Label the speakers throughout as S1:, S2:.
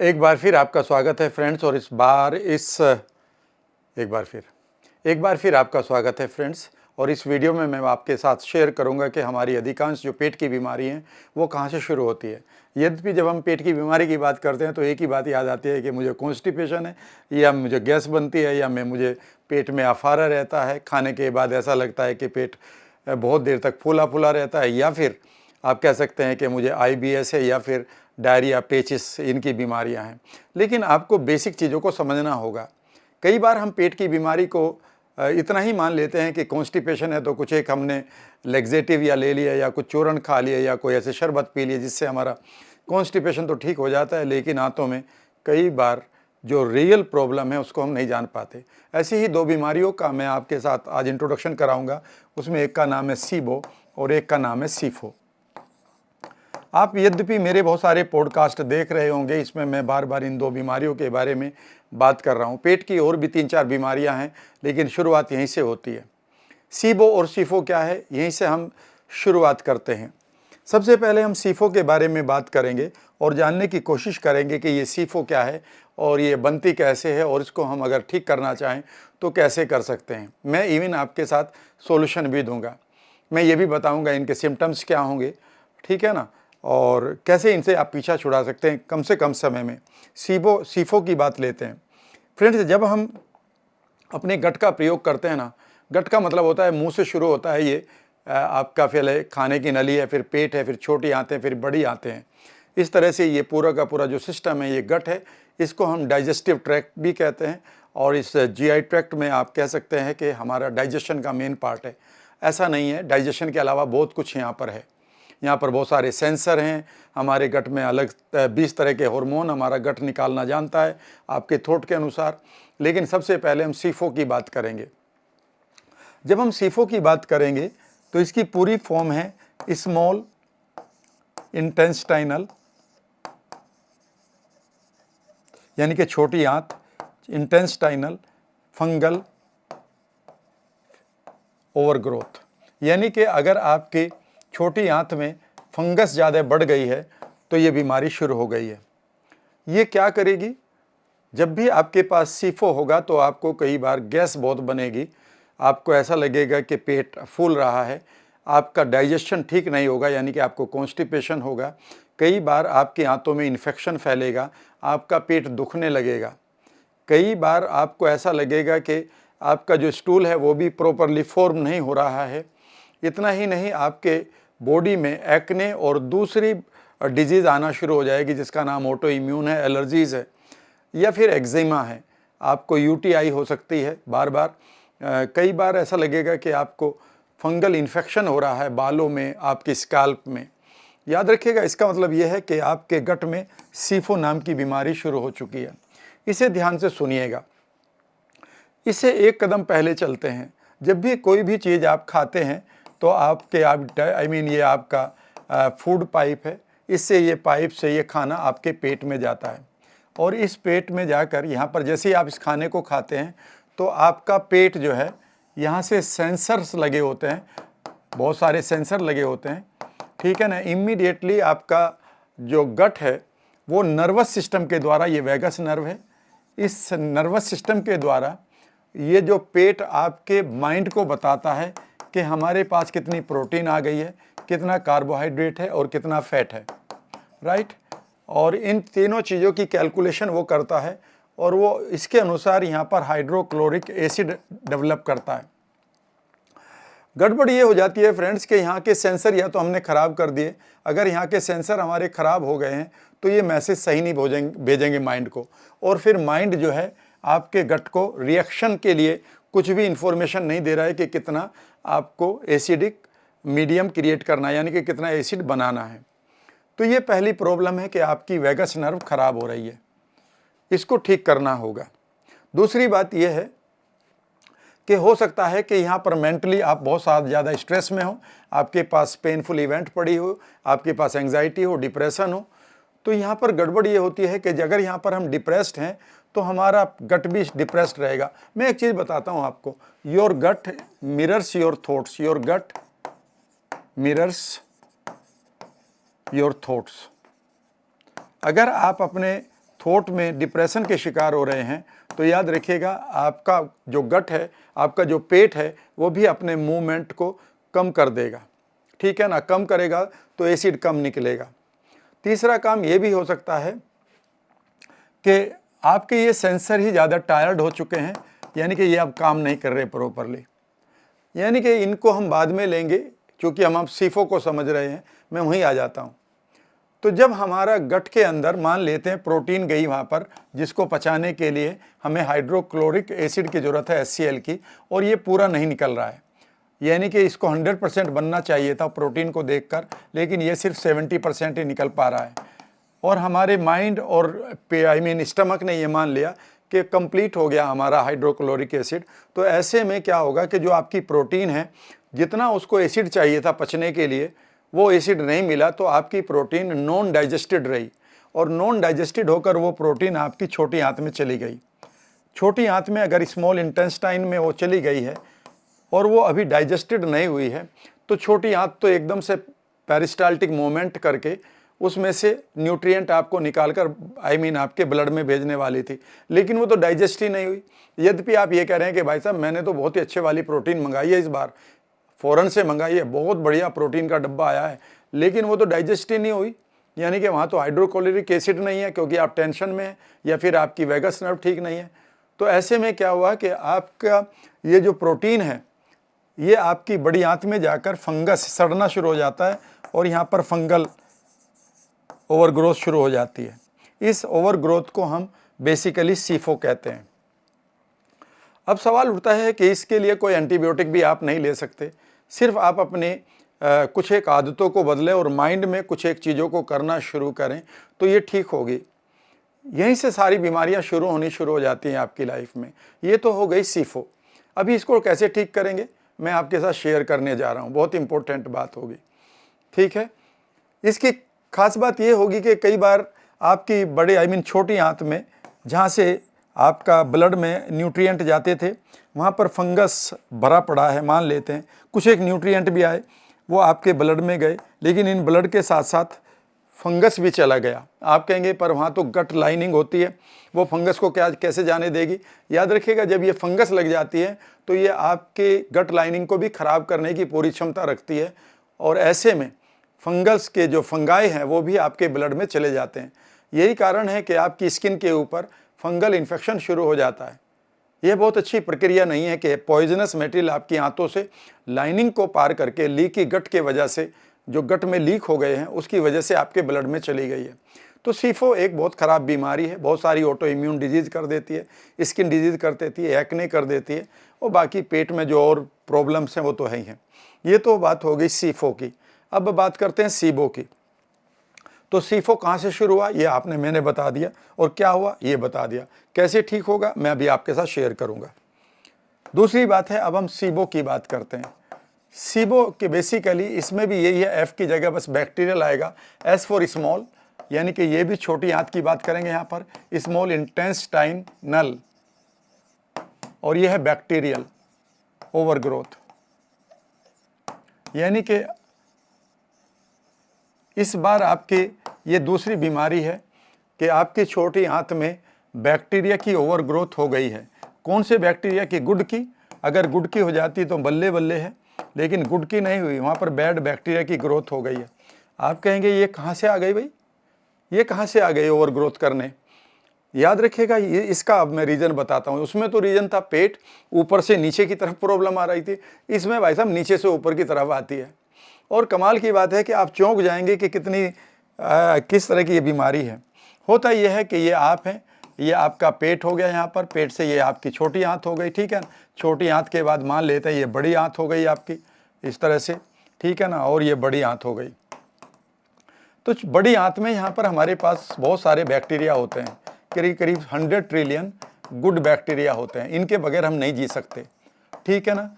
S1: एक बार फिर आपका स्वागत है फ्रेंड्स। और एक बार फिर आपका स्वागत है फ्रेंड्स। और इस वीडियो में मैं आपके साथ शेयर करूंगा कि हमारी अधिकांश जो पेट की बीमारी हैं वो कहाँ से शुरू होती है। यद्यपि जब हम पेट की बीमारी की बात करते हैं तो एक ही बात याद आती है कि मुझे कॉन्स्टिपेशन है, या मुझे गैस बनती है, या मुझे पेट में अफारा रहता है, खाने के बाद ऐसा लगता है कि पेट बहुत देर तक फूला फूला रहता है, या फिर आप कह सकते हैं कि मुझे IBS है, या फिर डायरिया, पेचिस, इनकी बीमारियां हैं। लेकिन आपको बेसिक चीज़ों को समझना होगा। कई बार हम पेट की बीमारी को इतना ही मान लेते हैं कि कॉन्स्टिपेशन है तो कुछ एक हमने लेग्जेटिव या ले लिया, या कुछ चूर्ण खा लिया, या कोई ऐसे शरबत पी लिया जिससे हमारा कॉन्स्टिपेशन तो ठीक हो जाता है, लेकिन आंतों में कई बार जो रियल प्रॉब्लम है उसको हम नहीं जान पाते। ऐसी ही दो बीमारियों का मैं आपके साथ आज इंट्रोडक्शन कराऊंगा। उसमें एक का नाम है सीबो और एक का नाम है सीफो। आप यद्यपि मेरे बहुत सारे पॉडकास्ट देख रहे होंगे, इसमें मैं बार बार इन दो बीमारियों के बारे में बात कर रहा हूँ। पेट की और भी 3-4 बीमारियाँ हैं, लेकिन शुरुआत यहीं से होती है। सीबो और सीफो क्या है, यहीं से हम शुरुआत करते हैं। सबसे पहले हम सीफो के बारे में बात करेंगे और जानने की कोशिश करेंगे कि ये सीफो क्या है और ये बनती कैसे है, और इसको हम अगर ठीक करना चाहें तो कैसे कर सकते हैं। मैं इवन आपके साथ सॉल्यूशन भी दूंगा। मैं ये भी बताऊंगा इनके सिम्टम्स क्या होंगे, ठीक है ना, और कैसे इनसे आप पीछा छुड़ा सकते हैं कम से कम समय में। सीफो की बात लेते हैं फ्रेंड्स। जब हम अपने गट का प्रयोग करते हैं ना, गट का मतलब होता है मुंह से शुरू होता है। ये आपका पहले खाने की नली है, फिर पेट है, फिर छोटी आंतें, फिर बड़ी आंतें हैं। इस तरह से ये पूरा का पूरा जो सिस्टम है, ये गट है। इसको हम डाइजेस्टिव ट्रैक्ट भी कहते हैं, और इस GI ट्रैक्ट में आप कह सकते हैं कि हमारा डाइजेशन का मेन पार्ट है। ऐसा नहीं है, डाइजेशन के अलावा बहुत कुछ यहाँ पर है। यहाँ पर बहुत सारे सेंसर हैं। हमारे गट में अलग 20 तरह के हार्मोन हमारा गट निकालना जानता है आपके थॉट के अनुसार। लेकिन सबसे पहले हम सीफो की बात करेंगे। जब हम सीफो की बात करेंगे तो इसकी पूरी फॉर्म है स्मॉल इंटेस्टाइनल, यानी कि छोटी आंत, इंटेस्टाइनल फंगल ओवरग्रोथ। यानी कि अगर आपकी छोटी आंत में फंगस ज़्यादा बढ़ गई है तो ये बीमारी शुरू हो गई है। ये क्या करेगी? जब भी आपके पास सीफो होगा तो आपको कई बार गैस बहुत बनेगी, आपको ऐसा लगेगा कि पेट फूल रहा है, आपका डाइजेशन ठीक नहीं होगा, यानी कि आपको कॉन्स्टिपेशन होगा। कई बार आपकी आंतों में इन्फेक्शन फैलेगा, आपका पेट दुखने लगेगा। कई बार आपको ऐसा लगेगा कि आपका जो स्टूल है वो भी प्रॉपरली फॉर्म नहीं हो रहा है। इतना ही नहीं, आपके बॉडी में एक्ने और दूसरी डिजीज़ आना शुरू हो जाएगी जिसका नाम ऑटो इम्यून है, एलर्जीज़ है, या फिर एक्जिमा है। आपको UTI हो सकती है बार बार। कई बार ऐसा लगेगा कि आपको फंगल इन्फेक्शन हो रहा है बालों में, आपकी स्कैल्प में। याद रखिएगा, इसका मतलब यह है कि आपके गट में सीफो नाम की बीमारी शुरू हो चुकी है। इसे ध्यान से सुनिएगा। इससे एक कदम पहले चलते हैं। जब भी कोई भी चीज़ आप खाते हैं तो ये आपका फूड पाइप है। इससे ये पाइप से ये खाना आपके पेट में जाता है, और इस पेट में जाकर यहाँ पर जैसे ही आप इस खाने को खाते हैं तो आपका पेट जो है, यहाँ से सेंसर्स लगे होते हैं, बहुत सारे सेंसर लगे होते हैं, ठीक है ना। इमीडिएटली आपका जो गट है वो नर्वस सिस्टम के द्वारा, ये वैगस नर्व है, इस नर्वस सिस्टम के द्वारा ये जो पेट आपके माइंड को बताता है कि हमारे पास कितनी प्रोटीन आ गई है, कितना कार्बोहाइड्रेट है और कितना फैट है, राइट। और इन तीनों चीज़ों की कैलकुलेशन वो करता है, और वो इसके अनुसार यहाँ पर हाइड्रोक्लोरिक एसिड डेवलप करता है। गड़बड़ ये हो जाती है फ्रेंड्स कि यहाँ के सेंसर या तो हमने ख़राब कर दिए। अगर यहाँ के सेंसर हमारे ख़राब हो गए हैं तो ये मैसेज सही नहीं भेजेंगे माइंड को, और फिर माइंड जो है आपके गट को रिएक्शन के लिए कुछ भी इंफॉर्मेशन नहीं दे रहा है कि कितना आपको एसिडिक मीडियम क्रिएट करना है, यानी कि कितना एसिड बनाना है। तो ये पहली प्रॉब्लम है कि आपकी वैगस नर्व खराब हो रही है, इसको ठीक करना होगा। दूसरी बात यह है कि हो सकता है कि यहाँ पर मेंटली आप बहुत ज़्यादा स्ट्रेस में हो, आपके पास पेनफुल इवेंट पड़ी हो, आपके पास एंग्जाइटी हो, डिप्रेशन हो। तो यहाँ पर गड़बड़ ये होती है कि अगर यहाँ पर हम डिप्रेस्ड हैं तो हमारा गट भी डिप्रेस्ड रहेगा। मैं एक चीज़ बताता हूँ आपको, your gut mirrors your thoughts, your gut mirrors your thoughts. अगर आप अपने थॉट में डिप्रेशन के शिकार हो रहे हैं, तो याद रखिएगा आपका जो गट है, आपका जो पेट है, वो भी अपने मूवमेंट को कम कर देगा, ठीक है ना। कम करेगा तो एसिड कम निकलेगा। तीसरा काम ये भी हो सकता है कि आपके ये सेंसर ही ज़्यादा टायर्ड हो चुके हैं, यानी कि ये अब काम नहीं कर रहे प्रॉपरली, यानी कि इनको हम बाद में लेंगे, क्योंकि हम सीफो को समझ रहे हैं। मैं वहीं आ जाता हूँ। तो जब हमारा गट के अंदर मान लेते हैं प्रोटीन गई वहाँ पर, जिसको पचाने के लिए हमें हाइड्रोक्लोरिक एसिड की ज़रूरत है, HCl की, और ये पूरा नहीं निकल रहा है, यानी कि इसको 100% बनना चाहिए था प्रोटीन को देखकर, लेकिन ये सिर्फ 70% ही निकल पा रहा है। और हमारे माइंड और स्टमक ने ये मान लिया कि कंप्लीट हो गया हमारा हाइड्रोक्लोरिक एसिड। तो ऐसे में क्या होगा कि जो आपकी प्रोटीन है, जितना उसको एसिड चाहिए था पचने के लिए, वो एसिड नहीं मिला, तो आपकी प्रोटीन नॉन डाइजेस्टेड रही, और नॉन डाइजेस्टेड होकर वो प्रोटीन आपकी छोटी आंत में चली गई। छोटी आंत में अगर स्मॉल इंटेस्टाइन में वो चली गई है और वो अभी डाइजेस्टेड नहीं हुई है, तो छोटी आंत तो एकदम से पेरिस्टाल्टिक मूवमेंट करके उसमें से न्यूट्रिएंट आपको निकालकर आपके ब्लड में भेजने वाली थी, लेकिन वो तो डाइजेस्ट ही नहीं हुई। यद्यपि आप ये कह रहे हैं कि भाई साहब मैंने तो बहुत ही अच्छे वाली प्रोटीन मंगाई है, इस बार फ़ौरन से मंगाई है, बहुत बढ़िया प्रोटीन का डब्बा आया है, लेकिन वो तो डाइजेस्ट ही नहीं हुई, यानी कि वहाँ तो हाइड्रोक्लोरिक एसिड नहीं है, क्योंकि आप टेंशन में हैं या फिर आपकी वेगस नर्व ठीक नहीं है। तो ऐसे में क्या हुआ कि आपका ये जो प्रोटीन है, ये आपकी बड़ी आंत में जाकर फंगस सड़ना शुरू हो जाता है, और यहाँ पर फंगल ओवरग्रोथ शुरू हो जाती है। इस ओवरग्रोथ को हम बेसिकली सीफो कहते हैं। अब सवाल उठता है कि इसके लिए कोई एंटीबायोटिक भी आप नहीं ले सकते, सिर्फ आप अपने कुछ एक आदतों को बदलें और माइंड में कुछ एक चीज़ों को करना शुरू करें, तो ये ठीक होगी। यहीं से सारी बीमारियां शुरू हो जाती हैं आपकी लाइफ में। ये तो हो गई सीफो। अभी इसको कैसे ठीक करेंगे, मैं आपके साथ शेयर करने जा रहा हूँ, बहुत इंपॉर्टेंट बात होगी, ठीक है। इसकी खास बात ये होगी कि कई बार आपकी बड़े छोटी आंत में, जहाँ से आपका ब्लड में न्यूट्रिएंट जाते थे, वहाँ पर फंगस भरा पड़ा है, मान लेते हैं कुछ एक न्यूट्रिएंट भी आए, वो आपके ब्लड में गए, लेकिन इन ब्लड के साथ साथ फंगस भी चला गया। आप कहेंगे पर वहाँ तो गट लाइनिंग होती है, वो फंगस को कैसे जाने देगी। याद रखिएगा, जब ये फंगस लग जाती है तो ये आपके गट लाइनिंग को भी ख़राब करने की पूरी क्षमता रखती है, और ऐसे में फंगस के जो फंगाई हैं वो भी आपके ब्लड में चले जाते हैं। यही कारण है कि आपकी स्किन के ऊपर फंगल इन्फेक्शन शुरू हो जाता है। ये बहुत अच्छी प्रक्रिया नहीं है कि पॉइजनस मटेरियल आपकी आंतों से लाइनिंग को पार करके लीकी गट के वजह से, जो गट में लीक हो गए हैं उसकी वजह से आपके ब्लड में चली गई है। तो सीफो एक बहुत ख़राब बीमारी है, बहुत सारी ऑटो इम्यून डिजीज़ कर देती है, स्किन डिजीज़ कर देती है, एक्ने कर देती है, और बाकी पेट में जो और प्रॉब्लम्स हैं वो तो है ही हैं। ये तो बात हो गई सीफो की। अब बात करते हैं सीबो की। तो सीफो कहाँ से शुरू हुआ ये मैंने बता दिया, और क्या हुआ ये बता दिया। कैसे ठीक होगा मैं अभी आपके साथ शेयर करूँगा। दूसरी बात है, अब हम सीबो की बात करते हैं। सीबो के बेसिकली इसमें भी यही है, एफ की जगह बस बैक्टीरियल आएगा, एस फॉर स्मॉल, यानी कि ये भी छोटी आंत की बात करेंगे यहाँ पर, स्मॉल इंटेस्टाइनल, और ये है बैक्टीरियल ओवरग्रोथ। यानी कि इस बार आपके ये दूसरी बीमारी है कि आपकी छोटी आंत में बैक्टीरिया की ओवरग्रोथ हो गई है। कौन से बैक्टीरिया की? गुड की। अगर गुड की हो जाती तो बल्ले बल्ले है, लेकिन गुड की नहीं हुई, वहाँ पर बैड बैक्टीरिया की ग्रोथ हो गई है। आप कहेंगे ये कहाँ से आ गई भाई, ये कहाँ से आ गई ओवरग्रोथ करने? याद रखिएगा, ये इसका अब मैं रीज़न बताता हूँ। उसमें तो रीज़न था पेट, ऊपर से नीचे की तरफ प्रॉब्लम आ रही थी। इसमें भाई साहब नीचे से ऊपर की तरफ आती है। और कमाल की बात है कि आप चौंक जाएंगे कि किस तरह की ये बीमारी है। होता यह है कि ये आप हैं, ये आपका पेट हो गया, यहाँ पर पेट से ये आपकी छोटी आंत हो गई, ठीक है ना। छोटी आंत के बाद मान लेते हैं ये बड़ी आंत हो गई आपकी, इस तरह से, ठीक है ना, और ये बड़ी आंत हो गई। तो बड़ी आंत में यहाँ पर हमारे पास बहुत सारे बैक्टीरिया होते हैं, करीब करीब 100 ट्रिलियन गुड बैक्टीरिया होते हैं। इनके बगैर हम नहीं जी सकते, ठीक है ना।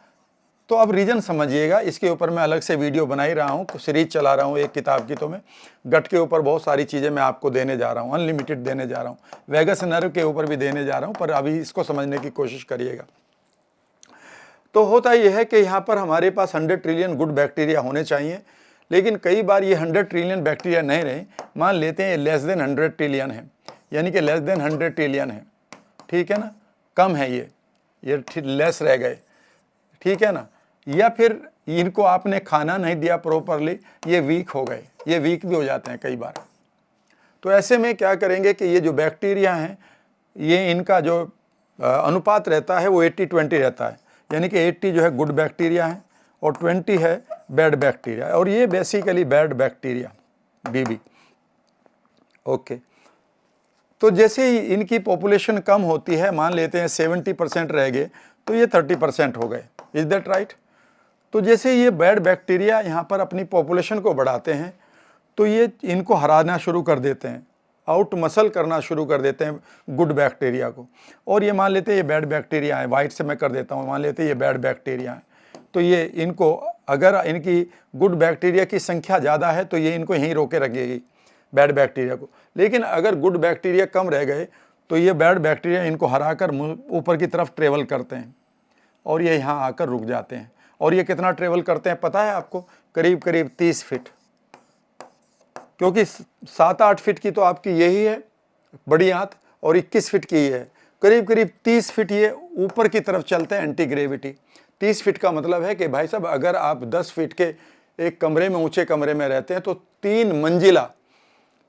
S1: तो अब रीज़न समझिएगा, इसके ऊपर मैं अलग से वीडियो बना ही रहा हूँ, सीरीज चला रहा हूँ एक किताब की। तो मैं गट के ऊपर बहुत सारी चीज़ें मैं आपको देने जा रहा हूँ, अनलिमिटेड देने जा रहा हूँ, वेगस नर्व के ऊपर भी देने जा रहा हूँ, पर अभी इसको समझने की कोशिश करिएगा। तो होता यह है कि यहाँ पर हमारे पास 100 ट्रिलियन गुड बैक्टीरिया होने चाहिए, लेकिन कई बार ये 100 ट्रिलियन बैक्टीरिया नहीं रहे, मान लेते हैं ये लेस देन 100 ट्रिलियन है, यानी कि लेस देन 100 ट्रिलियन है, ठीक है ना, कम है ये लेस रह गए, ठीक है ना, या फिर इनको आपने खाना नहीं दिया प्रॉपरली, ये वीक हो गए, ये वीक भी हो जाते हैं कई बार। तो ऐसे में क्या करेंगे कि ये जो बैक्टीरिया हैं, ये इनका जो अनुपात रहता है वो 80-20 रहता है, यानी कि 80 जो है गुड बैक्टीरिया है और 20 है बैड बैक्टीरिया, और ये बेसिकली बैड बैक्टीरिया बीबी। ओके, तो जैसे ही इनकी पॉपुलेशन कम होती है, मान लेते हैं 70% रह गए, तो ये 30% हो गए, इज दैट राइट? तो जैसे ये बैड बैक्टीरिया यहाँ पर अपनी पॉपुलेशन को बढ़ाते हैं, तो ये इनको हराना शुरू कर देते हैं, आउट मसल करना शुरू कर देते हैं गुड बैक्टीरिया को। और ये मान लेते हैं ये बैड बैक्टीरिया है, वाइट से मैं कर देता हूँ, मान लेते हैं ये बैड बैक्टीरिया है, तो ये इनको, अगर इनकी गुड बैक्टीरिया की संख्या ज़्यादा है तो ये इनको यहीं रोके रखेगी बैड बैक्टीरिया को। लेकिन अगर गुड बैक्टीरिया कम रह गए तो ये बैड बैक्टीरिया इनको हराकर ऊपर की तरफ ट्रेवल करते हैं और ये यहाँ आकर रुक जाते हैं। और ये कितना ट्रेवल करते हैं पता है आपको? करीब करीब 30 फीट, क्योंकि 7-8 फीट की तो आपकी यही है बड़ी आंत और 21 फीट की है, करीब करीब 30 फीट ये ऊपर की तरफ चलते हैं एंटी ग्रेविटी। 30 फीट का मतलब है कि भाई साहब अगर आप 10 फीट के एक कमरे में, ऊंचे कमरे में रहते हैं, तो 3 मंजिला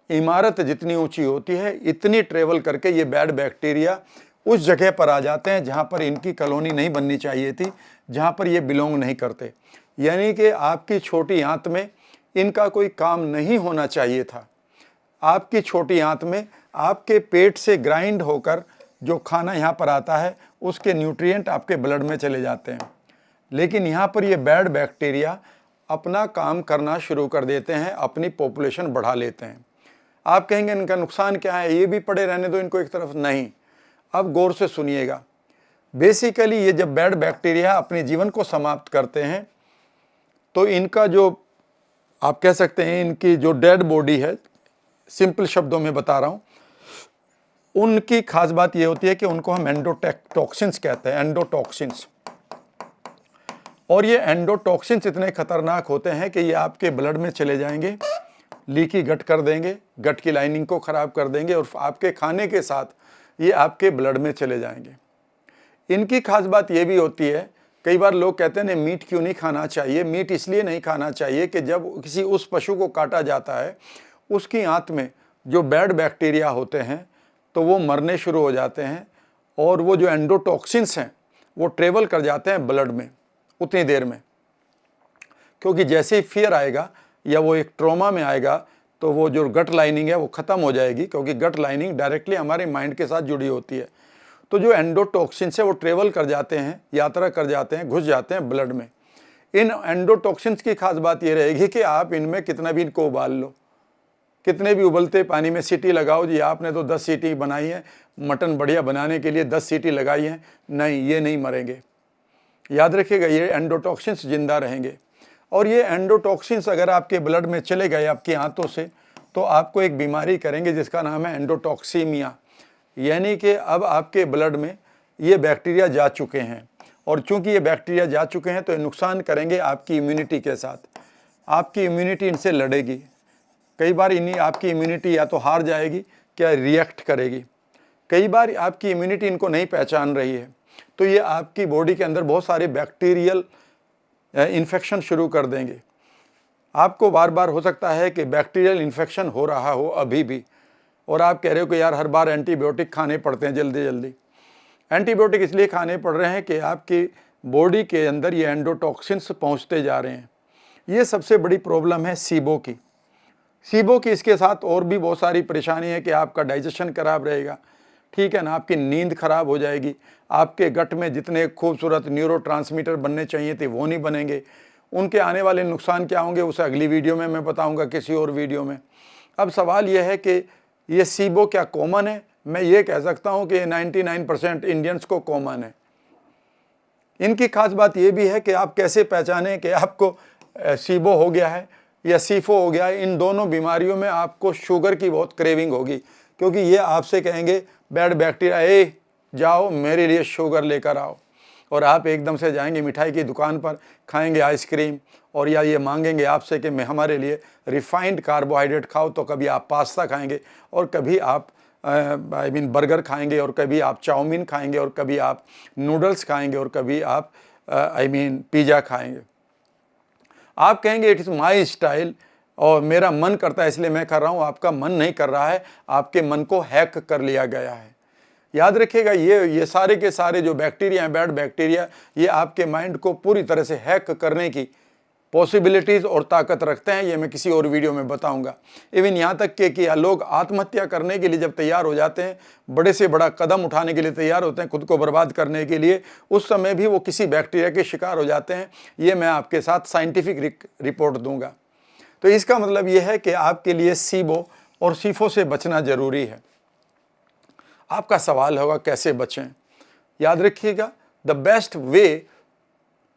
S1: इमारत जितनी ऊंची होती है, इतनी ट्रेवल करके ये बैड बैक्टीरिया उस जगह पर आ जाते हैं जहां पर इनकी कॉलोनी नहीं बननी चाहिए थी, जहां पर ये बिलोंग नहीं करते। यानी कि आपकी छोटी आंत में इनका कोई काम नहीं होना चाहिए था। आपकी छोटी आंत में आपके पेट से ग्राइंड होकर जो खाना यहाँ पर आता है उसके न्यूट्रिएंट आपके ब्लड में चले जाते हैं, लेकिन यहाँ पर ये बैड बैक्टीरिया अपना काम करना शुरू कर देते हैं, अपनी पॉपुलेशन बढ़ा लेते हैं। आप कहेंगे इनका नुकसान क्या है, ये भी पड़े रहने दो इनको एक तरफ। नहीं, अब गौर से सुनिएगा। बेसिकली ये जब बैड बैक्टीरिया अपने जीवन को समाप्त करते हैं तो इनका जो, आप कह सकते हैं इनकी जो डेड बॉडी है, सिंपल शब्दों में बता रहा हूँ, उनकी खास बात ये होती है कि उनको हम एंडोटॉक्सिन्स कहते हैं, एंडोटॉक्सिन्स। और ये एंडोटॉक्सिन्स इतने खतरनाक होते हैं कि ये आपके ब्लड में चले जाएंगे, लीकी गट कर देंगे, गट की लाइनिंग को ख़राब कर देंगे और आपके खाने के साथ ये आपके ब्लड में चले जाएंगे। इनकी खास बात ये भी होती है, कई बार लोग कहते हैं मीट क्यों नहीं खाना चाहिए। मीट इसलिए नहीं खाना चाहिए कि जब किसी उस पशु को काटा जाता है, उसकी आंत में जो बैड बैक्टीरिया होते हैं तो वो मरने शुरू हो जाते हैं और वो जो एंडोटॉक्सिन्स हैं वो ट्रेवल कर जाते हैं ब्लड में उतनी देर में, क्योंकि जैसे ही फियर आएगा या वो एक ट्रॉमा में आएगा तो वो जो गट लाइनिंग है वो ख़त्म हो जाएगी, क्योंकि गट लाइनिंग डायरेक्टली हमारे माइंड के साथ जुड़ी होती है। तो जो एंडोटॉक्सिन्स है वो ट्रेवल कर जाते हैं, यात्रा कर जाते हैं, घुस जाते हैं ब्लड में। इन एंडोटॉक्सिन्स की खास बात ये रहेगी कि आप इनमें कितना भी इनको उबाल लो, कितने भी उबलते पानी में सीटी लगाओ, जी आपने तो 10 सीटी बनाई है, मटन बढ़िया बनाने के लिए 10 सीटी लगाई है, नहीं, ये नहीं मरेंगे। याद रखिएगा, ये एंडोटॉक्सिन्स जिंदा रहेंगे। और ये एंडोटॉक्सिन्स अगर आपके ब्लड में चले गए आपकी आंतों से, तो आपको एक बीमारी करेंगे जिसका नाम है एंडोटॉक्सीमिया, यानी कि अब आपके ब्लड में ये बैक्टीरिया जा चुके हैं, और चूंकि ये बैक्टीरिया जा चुके हैं तो ये नुकसान करेंगे आपकी इम्यूनिटी के साथ। आपकी इम्यूनिटी इनसे लड़ेगी, कई बार इन्हीं आपकी इम्यूनिटी या तो हार जाएगी, क्या रिएक्ट करेगी। कई बार आपकी इम्यूनिटी इनको नहीं पहचान रही है, तो ये आपकी बॉडी के अंदर बहुत सारे बैक्टीरियल इन्फेक्शन शुरू कर देंगे। आपको बार बार हो सकता है कि बैक्टीरियल इन्फेक्शन हो रहा हो अभी भी, और आप कह रहे हो कि यार हर बार एंटीबायोटिक खाने पड़ते हैं जल्दी जल्दी। एंटीबायोटिक इसलिए खाने पड़ रहे हैं कि आपकी बॉडी के अंदर ये एंडोटॉक्सिन्स पहुंचते जा रहे हैं। ये सबसे बड़ी प्रॉब्लम है सीबो की। सीबो की इसके साथ और भी बहुत सारी परेशानी है कि आपका डाइजेशन खराब रहेगा, ठीक है ना, आपकी नींद खराब हो जाएगी, आपके गट में जितने खूबसूरत न्यूरोट्रांसमीटर बनने चाहिए थे वो नहीं बनेंगे। उनके आने वाले नुकसान क्या होंगे उसे अगली वीडियो में मैं बताऊंगा, किसी और वीडियो में। अब सवाल यह है कि ये सीबो क्या कॉमन है? मैं ये कह सकता हूँ कि 99% इंडियंस को कॉमन है। इनकी खास बात यह भी है कि आप कैसे पहचानें कि आपको सीबो हो गया है या सीफो हो गया है। इन दोनों बीमारियों में आपको शुगर की बहुत क्रेविंग होगी, क्योंकि ये आपसे कहेंगे बैड बैक्टीरिया, ए जाओ मेरे लिए शुगर लेकर आओ। और आप एकदम से जाएंगे मिठाई की दुकान पर, खाएंगे आइसक्रीम, और या ये मांगेंगे आपसे कि मैं हमारे लिए रिफाइंड कार्बोहाइड्रेट खाओ, तो कभी आप पास्ता खाएंगे और कभी आप बर्गर खाएंगे, और कभी आप चाउमीन खाएंगे, और कभी आप नूडल्स खाएंगे, और कभी आप पिज़्ज़ा खाएंगे। आप कहेंगे इट इज़ माई स्टाइल और मेरा मन करता है इसलिए मैं कर रहा हूँ। आपका मन नहीं कर रहा है, आपके मन को हैक कर लिया गया है। याद रखिएगा, ये सारे के सारे जो बैक्टीरिया हैं, बैड बैक्टीरिया, ये आपके माइंड को पूरी तरह से हैक करने की पॉसिबिलिटीज़ और ताकत रखते हैं। ये मैं किसी और वीडियो में बताऊंगा। इवन यहाँ तक कि लोग आत्महत्या करने के लिए जब तैयार हो जाते हैं, बड़े से बड़ा कदम उठाने के लिए तैयार होते हैं, खुद को बर्बाद करने के लिए, उस समय भी वो किसी बैक्टीरिया के शिकार हो जाते हैं। ये मैं आपके साथ साइंटिफिक रिपोर्ट दूंगा। तो इसका मतलब ये है कि आपके लिए सीबो और सीफो से बचना जरूरी है। आपका सवाल होगा कैसे बचें? याद रखिएगा, the best way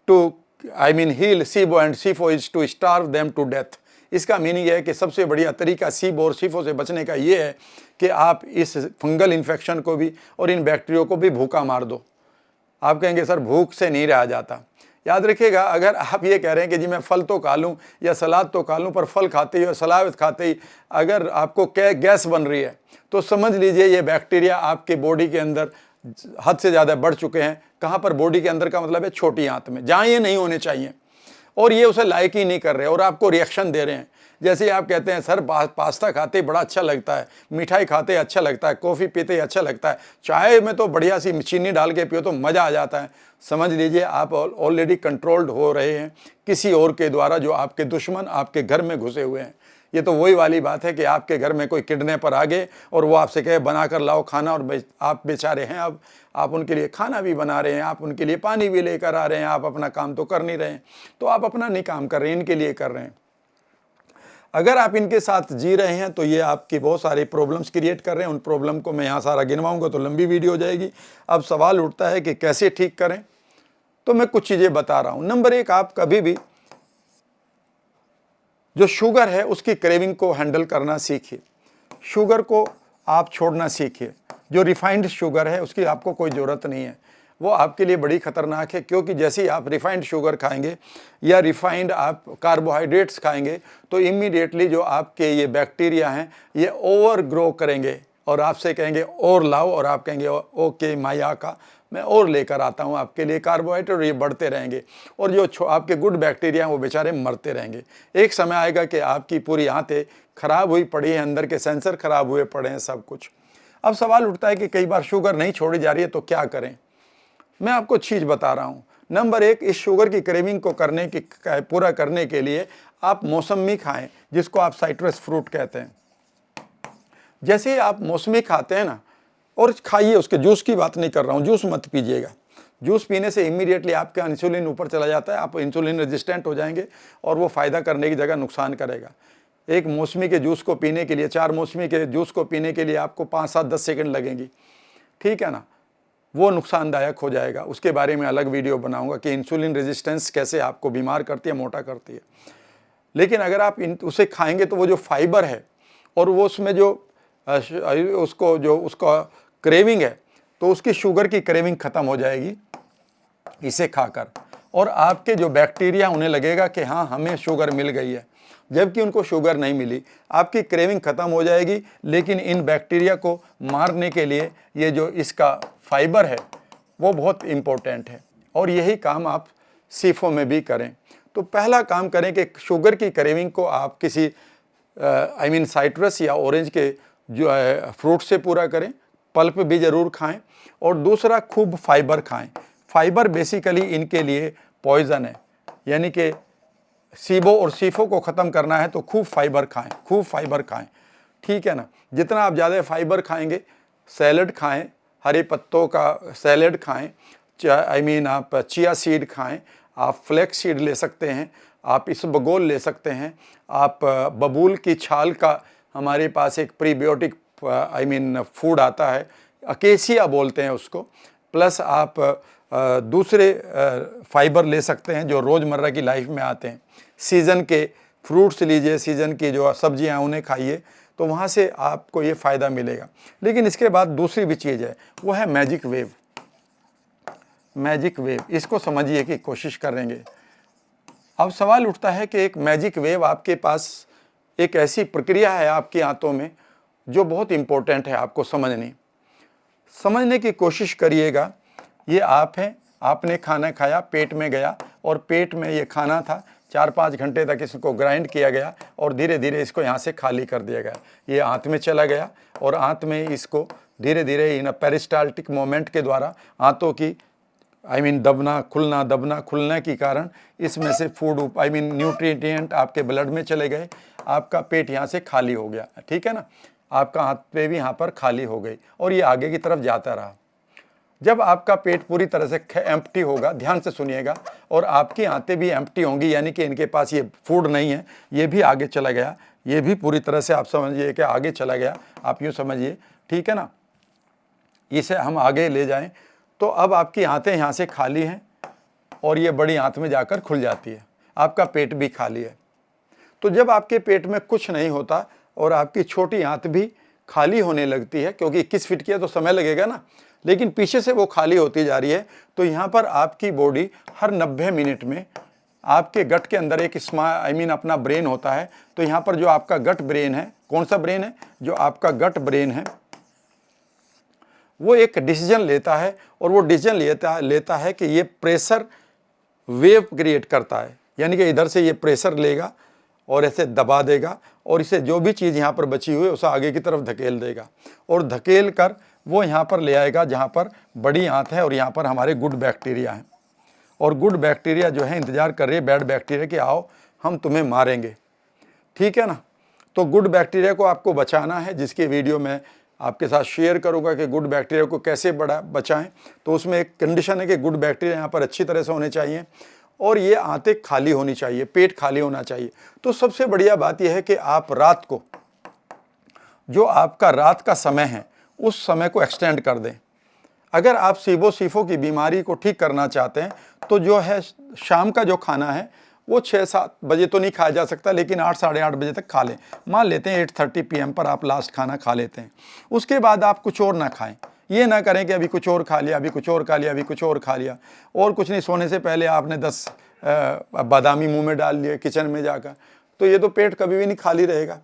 S1: to heal SIBO and SIFO is to starve them to death. इसका मीनिंग यह है कि सबसे बढ़िया तरीका सीबो और सीफो से बचने का ये है कि आप इस फंगल इन्फेक्शन को भी और इन बैक्टीरिया को भी भूखा मार दो। आप कहेंगे सर भूख से नहीं रहा जाता। याद रखिएगा, अगर आप ये कह रहे हैं कि जी मैं फल तो खा लूँ या सलाद तो खा लूँ, पर फल खाते ही और सलाद खाते ही अगर आपको गैस बन रही है, तो समझ लीजिए ये बैक्टीरिया आपके बॉडी के अंदर हद से ज़्यादा बढ़ चुके हैं। कहाँ पर? बॉडी के अंदर का मतलब है छोटी आंत में, जहाँ ये नहीं होने चाहिए, और ये उसे लायक ही नहीं कर रहे और आपको रिएक्शन दे रहे हैं। जैसे आप कहते हैं सर पास्ता खाते बड़ा अच्छा लगता है, मिठाई खाते अच्छा लगता है, कॉफ़ी पीते अच्छा लगता है, चाय में तो बढ़िया सी चीनी डाल के पियो तो मज़ा आ जाता है। समझ लीजिए आप ऑलरेडी कंट्रोल्ड हो रहे हैं किसी और के द्वारा, जो आपके दुश्मन आपके घर में घुसे हुए हैं। ये तो वही वाली बात है कि आपके घर में कोई किडनैपर आ गए और वो आपसे कहे बना कर लाओ खाना, और आप बेचारे हैं, अब आप उनके लिए खाना भी बना रहे हैं, आप उनके लिए पानी भी लेकर आ रहे हैं, आप अपना काम तो कर नहीं रहे हैं। तो आप अपना नहीं काम कर रहे हैं, इनके लिए कर रहे हैं। अगर आप इनके साथ जी रहे हैं तो ये आपकी बहुत सारी प्रॉब्लम्स क्रिएट कर रहे हैं। उन प्रॉब्लम को मैं यहाँ सारा गिनवाऊंगा तो लंबी वीडियो हो जाएगी। अब सवाल उठता है कि कैसे ठीक करें, तो मैं कुछ चीज़ें बता रहा हूँ। नंबर 1, आप कभी भी जो शुगर है उसकी क्रेविंग को हैंडल करना सीखिए। शुगर को आप छोड़ना सीखिए। जो रिफाइंड शुगर है उसकी आपको कोई ज़रूरत नहीं है, वो आपके लिए बड़ी ख़तरनाक है, क्योंकि जैसे ही आप रिफाइंड शुगर खाएंगे या रिफाइंड आप कार्बोहाइड्रेट्स खाएंगे तो इमीडिएटली जो आपके ये बैक्टीरिया हैं ये ओवर ग्रो करेंगे और आपसे कहेंगे और लाओ, और आप कहेंगे ओके माया का मैं और लेकर आता हूँ आपके लिए कार्बोहाइड्रेट, और ये बढ़ते रहेंगे और जो आपके गुड बैक्टीरिया हैं वो बेचारे मरते रहेंगे। एक समय आएगा कि आपकी पूरी आंतें खराब हुई पड़ी हैं, अंदर के सेंसर खराब हुए पड़े हैं, सब कुछ। अब सवाल उठता है कि कई बार शुगर नहीं छोड़ी जा रही है तो क्या करें? मैं आपको चीज़ बता रहा हूँ। नंबर 1, इस शुगर की क्रेविंग को पूरा करने के लिए आप मौसमी खाएं, जिसको आप साइट्रस फ्रूट कहते हैं। जैसे ही आप मौसमी खाते हैं ना, और खाइए, उसके जूस की बात नहीं कर रहा हूँ, जूस मत पीजिएगा। जूस पीने से इमीडिएटली आपका इंसुलिन ऊपर चला जाता है, आप इंसुलिन रेजिस्टेंट हो जाएंगे और वो फ़ायदा करने की जगह नुकसान करेगा। एक मौसमी के जूस को पीने के लिए, 4 मौसमी के जूस को पीने के लिए आपको 5, 7, 10 सेकंड लगेंगी, ठीक है ना? वो नुकसानदायक हो जाएगा। उसके बारे में अलग वीडियो बनाऊंगा कि इंसुलिन रेजिस्टेंस कैसे आपको बीमार करती है, मोटा करती है। लेकिन अगर आप उसे खाएंगे तो वो जो फाइबर है और वो उसमें जो उसका क्रेविंग है, तो उसकी शुगर की क्रेविंग ख़त्म हो जाएगी इसे खाकर, और आपके जो बैक्टीरिया उन्हें लगेगा कि हाँ हमें शुगर मिल गई है, जबकि उनको शुगर नहीं मिली। आपकी क्रेविंग ख़त्म हो जाएगी, लेकिन इन बैक्टीरिया को मारने के लिए ये जो इसका फाइबर है वो बहुत इम्पोर्टेंट है, और यही काम आप सीफो में भी करें। तो पहला काम करें कि शुगर की क्रेविंग को आप किसी साइट्रस या ऑरेंज के जो है फ्रूट से पूरा करें, पल्प भी ज़रूर खाएं, और दूसरा खूब फाइबर खाएं। फाइबर बेसिकली इनके लिए पॉइज़न है, यानी कि सीबो और सीफो को ख़त्म करना है तो खूब फाइबर खाएं, खूब फाइबर खाएं, ठीक है ना? जितना आप ज़्यादा फाइबर खाएंगे, सैलड खाएं, हरे पत्तों का सैलड खाएं, आप चिया सीड खाएं, आप फ्लैक्स सीड ले सकते हैं, आप इसबगोल ले सकते हैं, आप बबूल की छाल का हमारे पास एक प्रीबायोटिक फूड आता है, अकेसिया बोलते हैं उसको, प्लस आप दूसरे फाइबर ले सकते हैं जो रोज़मर्रा की लाइफ में आते हैं। सीज़न के फ्रूट्स लीजिए, सीज़न की जो सब्जियां उन्हें खाइए, तो वहाँ से आपको ये फ़ायदा मिलेगा। लेकिन इसके बाद दूसरी भी चीज़ है, वो है मैजिक वेव। मैजिक वेव, इसको समझिए की कोशिश करेंगे। अब सवाल उठता है कि एक मैजिक वेव आपके पास एक ऐसी प्रक्रिया है आपकी आंतों में जो बहुत इंपॉर्टेंट है आपको समझने की कोशिश करिएगा। ये आप हैं, आपने खाना खाया, पेट में गया और पेट में ये खाना था, 4-5 घंटे तक इसको ग्राइंड किया गया और धीरे धीरे इसको यहाँ से खाली कर दिया गया। ये आंत में चला गया और आंत में इसको धीरे धीरे इन पेरिस्टाल्टिक मोमेंट के द्वारा आंतों की दबना खुलना के कारण इसमें से फूड न्यूट्रिएंट आपके ब्लड में चले गए, आपका पेट यहाँ से खाली हो गया, ठीक है ना। आपका हाथ पे भी यहाँ पर खाली हो गई और ये आगे की तरफ जाता रहा। जब आपका पेट पूरी तरह से एम्प्टी होगा, ध्यान से सुनिएगा, और आपकी आंतें भी एम्प्टी होंगी, यानी कि इनके पास ये फूड नहीं है, ये भी आगे चला गया, ये भी पूरी तरह से आप समझिए कि आगे चला गया, आप यूँ समझिए, ठीक है ना। इसे हम आगे ले जाएं तो अब आपकी आंतें यहाँ से खाली हैं और ये बड़ी आंत में जाकर खुल जाती है, आपका पेट भी खाली है। तो जब आपके पेट में कुछ नहीं होता और आपकी छोटी आंत भी खाली होने लगती है, क्योंकि 21 फीट की है तो समय लगेगा ना, लेकिन पीछे से वो खाली होती जा रही है, तो यहाँ पर आपकी बॉडी हर 90 मिनट में आपके गट के अंदर एक अपना ब्रेन होता है। तो यहाँ पर जो आपका गट ब्रेन है, कौन सा ब्रेन है, जो आपका गट ब्रेन है, वो एक डिसीजन लेता है और वो डिसीजन लेता है कि ये प्रेशर वेव क्रिएट करता है, यानी कि इधर से ये प्रेशर लेगा और ऐसे दबा देगा और इसे जो भी चीज़ यहाँ पर बची हुई है उसे आगे की तरफ धकेल देगा और धकेल कर वो यहाँ पर ले आएगा जहाँ पर बड़ी आंत है और यहाँ पर हमारे गुड बैक्टीरिया हैं। और गुड बैक्टीरिया जो है इंतज़ार कर रही है बैड बैक्टीरिया कि आओ हम तुम्हें मारेंगे, ठीक है ना। तो गुड बैक्टीरिया को आपको बचाना है, जिसकी वीडियो मैं आपके साथ शेयर करूंगा कि गुड बैक्टीरिया को कैसे बचाएं। तो उसमें एक कंडीशन है कि गुड बैक्टीरिया यहाँ पर अच्छी तरह से होने चाहिए और ये आंतें खाली होनी चाहिए, पेट खाली होना चाहिए। तो सबसे बढ़िया बात यह है कि आप रात को, जो आपका रात का समय है, उस समय को एक्सटेंड कर दें। अगर आप सीबो की बीमारी को ठीक करना चाहते हैं तो जो है शाम का जो खाना है वो 6-7 बजे तो नहीं खाया जा सकता, लेकिन 8 साढ़े 8 बजे तक खा लें। मान लेते हैं 8:30 PM पर आप लास्ट खाना खा लेते हैं, उसके बाद आप कुछ और ना खाएं। ये ना करें कि अभी कुछ और खा लिया, अभी कुछ और खा लिया, अभी कुछ और खा लिया, और कुछ नहीं, सोने से पहले आपने 10 बादामी मुंह में डाल लिए किचन में जाकर, तो ये तो पेट कभी भी नहीं खाली रहेगा।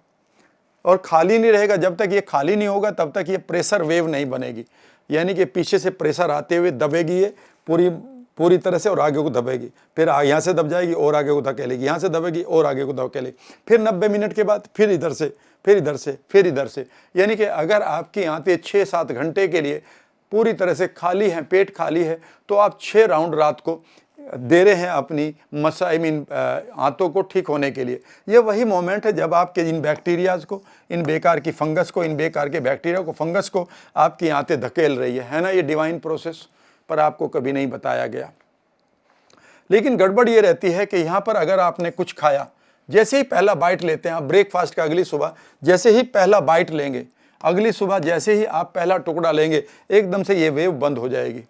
S1: और खाली नहीं रहेगा, जब तक ये खाली नहीं होगा तब तक ये प्रेशर वेव नहीं बनेगी, यानी कि पीछे से प्रेशर आते हुए दबेगी ये पूरी तरह से और आगे को दबेगी, फिर यहाँ से दब जाएगी और आगे को धकेलेगी, यहाँ से दबेगी और आगे को धकेलेगी, फिर 90 मिनट के बाद फिर इधर से, फिर इधर से, फिर इधर से। यानी कि अगर आपकी आंतें 6-7 घंटे के लिए पूरी तरह से खाली हैं, पेट खाली है, तो आप 6 राउंड रात को दे रहे हैं अपनी आंतों को ठीक होने के लिए। ये वही मोमेंट है जब आपके इन बैक्टीरियाज को, इन बेकार की फंगस को, इन बेकार के बैक्टीरिया को, फंगस को आपकी आंतें धकेल रही है ना। ये डिवाइन प्रोसेस पर आपको कभी नहीं बताया गया। लेकिन गड़बड़ ये रहती है कि यहाँ पर अगर आपने कुछ खाया, जैसे ही पहला बाइट लेते हैं आप ब्रेकफास्ट का, अगली सुबह जैसे ही पहला बाइट लेंगे, अगली सुबह जैसे ही आप पहला टुकड़ा लेंगे, एकदम से ये वेव बंद हो जाएगी।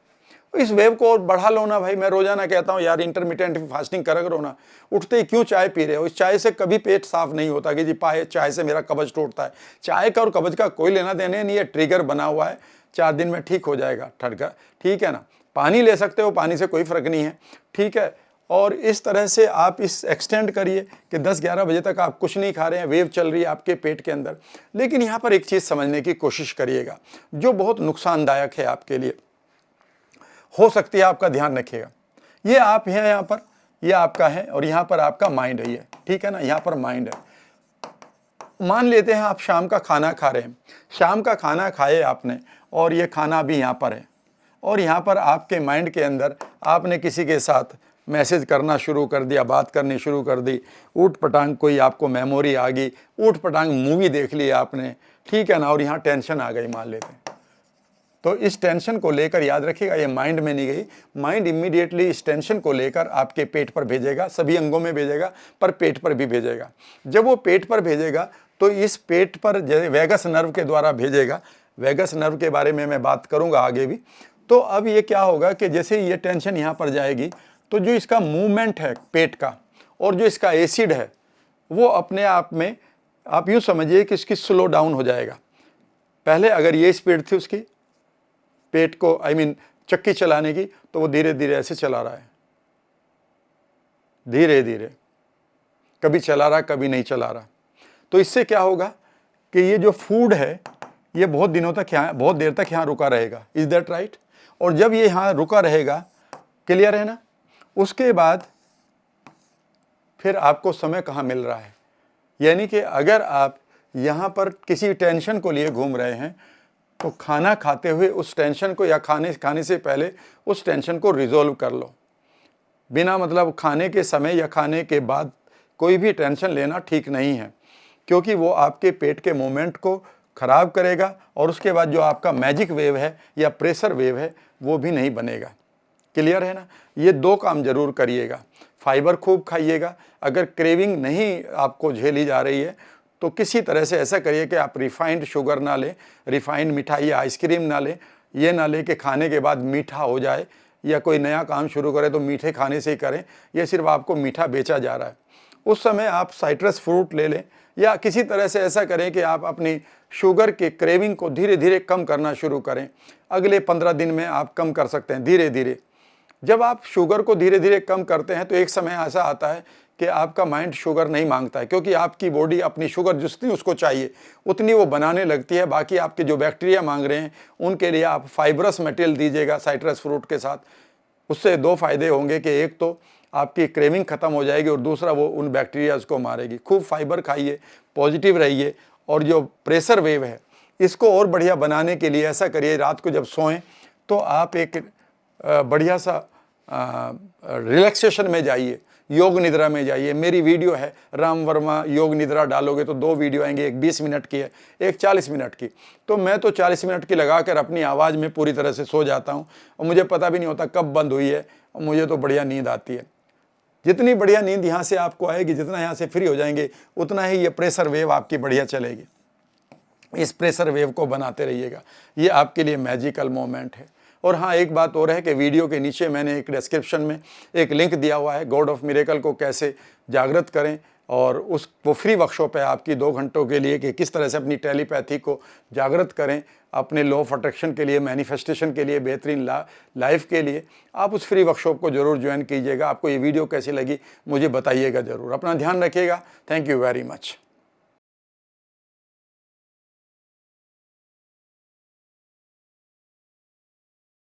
S1: इस वेव को और बढ़ा लो ना भाई। मैं रोजाना कहता हूँ यार इंटरमिटेंट फास्टिंग कर करो ना, उठते ही क्यों चाय पी रहे हो। इस चाय से कभी पेट साफ नहीं होता कि जी चाय से मेरा कब्ज टूटता है। चाय का और कब्ज का कोई लेना देने नहीं, ये ट्रिगर बना हुआ है, 4 दिन में ठीक हो जाएगा ठटका, ठीक है ना। पानी ले सकते हो, पानी से कोई फर्क नहीं है, ठीक है। और इस तरह से आप इस एक्सटेंड करिए कि 10-11 बजे तक आप कुछ नहीं खा रहे हैं, वेव चल रही है आपके पेट के अंदर। लेकिन यहाँ पर एक चीज़ समझने की कोशिश करिएगा जो बहुत नुकसानदायक है आपके लिए, हो सकती है आपका ध्यान रखिएगा। ये आप हैं यहाँ पर, ये आपका है और यहाँ पर आपका माइंड है, ये ठीक है ना, यहाँ पर माइंड है। मान लेते हैं आप शाम का खाना खा रहे हैं, शाम का खाना खाए आपने और ये खाना भी यहाँ पर है और यहाँ पर आपके माइंड के अंदर आपने किसी के साथ मैसेज करना शुरू कर दिया, बात करनी शुरू कर दी, ऊट पटांग कोई आपको मेमोरी आ गई, ऊट पटांग मूवी देख ली आपने, ठीक है ना, और यहाँ टेंशन आ गई मान लेते हैं। तो इस टेंशन को लेकर याद रखिएगा, ये माइंड में नहीं गई, माइंड इमीडिएटली इस टेंशन को लेकर आपके पेट पर भेजेगा, सभी अंगों में भेजेगा पर पेट पर भी भेजेगा। जब वो पेट पर भेजेगा तो इस पेट पर वेगस नर्व के द्वारा भेजेगा। वेगस नर्व के बारे में मैं बात करूंगा आगे भी। तो अब ये क्या होगा कि जैसे ये टेंशन यहाँ पर जाएगी तो जो इसका मूवमेंट है पेट का और जो इसका एसिड है वो अपने आप में, आप यूँ समझिए कि इसकी स्लो डाउन हो जाएगा। पहले अगर ये स्पीड थी उसकी, पेट को चक्की चलाने की, तो वो धीरे धीरे ऐसे चला रहा है, धीरे धीरे, कभी चला रहा कभी नहीं चला रहा। तो इससे क्या होगा कि ये जो फूड है ये बहुत दिनों तक यहाँ, बहुत देर तक यहाँ रुका रहेगा। Is that right? और जब ये यहाँ रुका रहेगा, क्लियर है ना, उसके बाद फिर आपको समय कहाँ मिल रहा है। यानी कि अगर आप यहाँ पर किसी टेंशन को लिए घूम रहे हैं, तो खाना खाते हुए उस टेंशन को, या खाने से पहले उस टेंशन को रिजोल्व कर लो। बिना मतलब खाने के समय या खाने के बाद कोई भी टेंशन लेना ठीक नहीं है, क्योंकि वो आपके पेट के मूवमेंट को खराब करेगा और उसके बाद जो आपका मैजिक वेव है या प्रेशर वेव है वो भी नहीं बनेगा। क्लियर है ना? ये 2 काम जरूर करिएगा। फाइबर खूब खाइएगा। अगर क्रेविंग नहीं आपको झेली जा रही है तो किसी तरह से ऐसा करिए कि आप रिफाइंड शुगर ना लें, रिफाइंड मिठाई या आइसक्रीम ना लें। ये ना लें कि खाने के बाद मीठा हो जाए, या कोई नया काम शुरू करें तो मीठे खाने से ही करें। ये सिर्फ आपको मीठा बेचा जा रहा है। उस समय आप साइट्रस फ्रूट ले लें, या किसी तरह से ऐसा करें कि आप अपनी शुगर के क्रेविंग को धीरे धीरे कम करना शुरू करें। अगले 15 दिन में आप कम कर सकते हैं धीरे धीरे। जब आप शुगर को धीरे धीरे कम करते हैं तो एक समय ऐसा आता है कि आपका माइंड शुगर नहीं मांगता है, क्योंकि आपकी बॉडी अपनी शुगर जितनी उसको चाहिए उतनी वो बनाने लगती है। बाकी आपके जो बैक्टीरिया मांग रहे हैं उनके लिए आप फाइब्रस मटेरियल दीजिएगा साइट्रस फ्रूट के साथ। उससे 2 फायदे होंगे कि एक तो आपकी क्रेविंग खत्म हो जाएगी और दूसरा वो उन बैक्टीरियाज को मारेगी। खूब फाइबर खाइए, पॉजिटिव रहिए, और जो प्रेशर वेव है इसको और बढ़िया बनाने के लिए ऐसा करिए, रात को जब सोएं तो आप एक बढ़िया सा रिलैक्सेशन में जाइए, योग निद्रा में जाइए। मेरी वीडियो है राम वर्मा योग निद्रा, डालोगे तो 2 वीडियो आएंगे, एक 20 मिनट की है, एक 40 मिनट की। तो मैं तो 40 मिनट की लगाकर अपनी आवाज़ में पूरी तरह से सो जाता हूँ और मुझे पता भी नहीं होता कब बंद हुई है, और मुझे तो बढ़िया नींद आती है। जितनी बढ़िया नींद यहाँ से आपको आएगी, जितना यहाँ से फ्री हो जाएंगे, उतना ही ये प्रेशर वेव आपकी बढ़िया चलेगी। इस प्रेशर वेव को बनाते रहिएगा, ये आपके लिए मैजिकल मोमेंट है। और हाँ, एक बात और है कि वीडियो के नीचे मैंने एक डिस्क्रिप्शन में एक लिंक दिया हुआ है, गॉड ऑफ मिरेकल को कैसे जागृत करें, और वो फ्री वर्कशॉप है आपकी 2 घंटों के लिए कि किस तरह से अपनी टेलीपैथी को जागृत करें अपने लॉ ऑफ अट्रैक्शन के लिए, मैनिफेस्टेशन के लिए, बेहतरीन लाइफ के लिए। आप उस फ्री वर्कशॉप को जरूर ज्वाइन कीजिएगा। आपको ये वीडियो कैसी लगी मुझे बताइएगा ज़रूर। अपना ध्यान रखिएगा। Thank you very much.